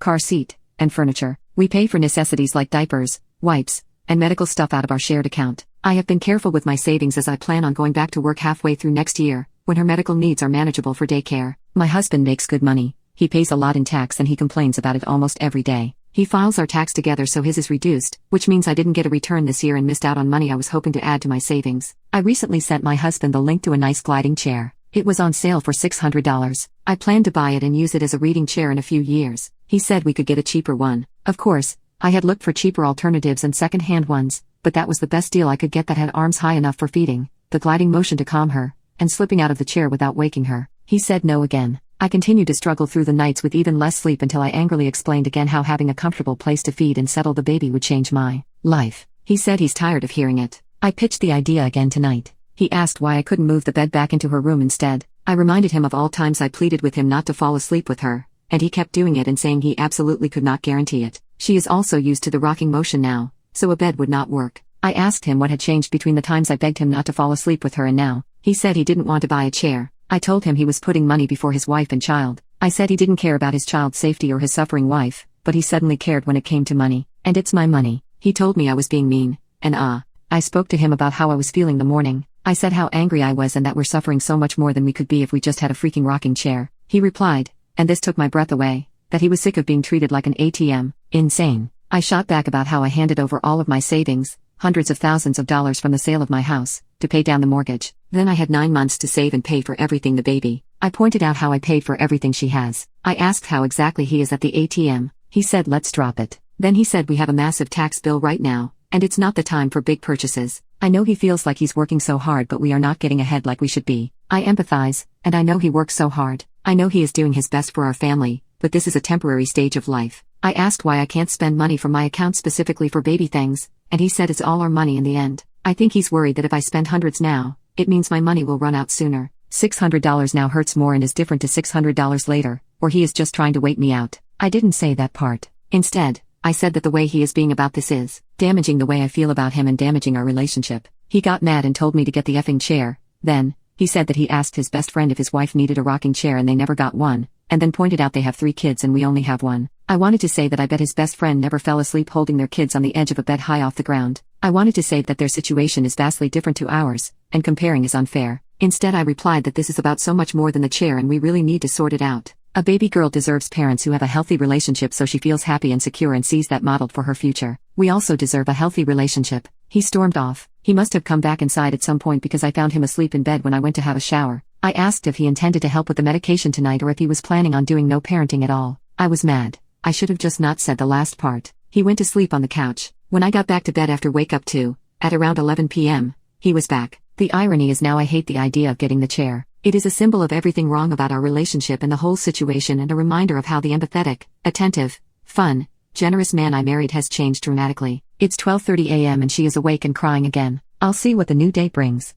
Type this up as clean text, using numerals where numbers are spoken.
car seat, and furniture. We pay for necessities like diapers, wipes, and medical stuff out of our shared account. I have been careful with my savings as I plan on going back to work halfway through next year, when her medical needs are manageable for daycare. My husband makes good money. He pays a lot in tax and he complains about it almost every day. He files our tax together so his is reduced, which means I didn't get a return this year and missed out on money I was hoping to add to my savings. I recently sent my husband the link to a nice gliding chair. It was on sale for $600. I plan to buy it and use it as a reading chair in a few years. He said we could get a cheaper one. Of course, I had looked for cheaper alternatives and second-hand ones, but that was the best deal I could get that had arms high enough for feeding, the gliding motion to calm her, and slipping out of the chair without waking her. He said no again. I continued to struggle through the nights with even less sleep until I angrily explained again how having a comfortable place to feed and settle the baby would change my life. He said he's tired of hearing it. I pitched the idea again tonight. He asked why I couldn't move the bed back into her room instead. I reminded him of all times I pleaded with him not to fall asleep with her, and he kept doing it and saying he absolutely could not guarantee it. She is also used to the rocking motion now, so a bed would not work. I asked him what had changed between the times I begged him not to fall asleep with her and now. He said he didn't want to buy a chair. I told him he was putting money before his wife and child. I said he didn't care about his child's safety or his suffering wife, but he suddenly cared when it came to money. And it's my money. He told me I was being mean, and I spoke to him about how I was feeling the morning. I said how angry I was and that we're suffering so much more than we could be if we just had a freaking rocking chair. He replied, and this took my breath away, that he was sick of being treated like an ATM. Insane. I shot back about how I handed over all of my savings, hundreds of thousands of dollars from the sale of my house, to pay down the mortgage. Then I had 9 months to save and pay for everything the baby. I pointed out how I paid for everything she has. I asked how exactly he is at the ATM. He said let's drop it. Then he said we have a massive tax bill right now, and it's not the time for big purchases. I know he feels like he's working so hard but we are not getting ahead like we should be. I empathize, and I know he works so hard. I know he is doing his best for our family, but this is a temporary stage of life. I asked why I can't spend money from my account specifically for baby things, and he said it's all our money in the end. I think he's worried that if I spend hundreds now, it means my money will run out sooner. $600 now hurts more and is different to $600 later, or he is just trying to wait me out. I didn't say that part. Instead, I said that the way he is being about this is damaging the way I feel about him and damaging our relationship. He got mad and told me to get the effing chair. Then, he said that he asked his best friend if his wife needed a rocking chair and they never got one, and then pointed out they have 3 kids and we only have 1. I wanted to say that I bet his best friend never fell asleep holding their kids on the edge of a bed high off the ground. I wanted to say that their situation is vastly different to ours, and comparing is unfair. Instead I replied that this is about so much more than the chair and we really need to sort it out. A baby girl deserves parents who have a healthy relationship so she feels happy and secure and sees that modeled for her future. We also deserve a healthy relationship. He stormed off. He must have come back inside at some point because I found him asleep in bed when I went to have a shower. I asked if he intended to help with the medication tonight or if he was planning on doing no parenting at all. I was mad. I should have just not said the last part. He went to sleep on the couch. When I got back to bed after wake up 2, at around 11 p.m., he was back. The irony is now I hate the idea of getting the chair. It is a symbol of everything wrong about our relationship and the whole situation and a reminder of how the empathetic, attentive, fun, generous man I married has changed dramatically. It's 12:30 a.m. and she is awake and crying again. I'll see what the new day brings.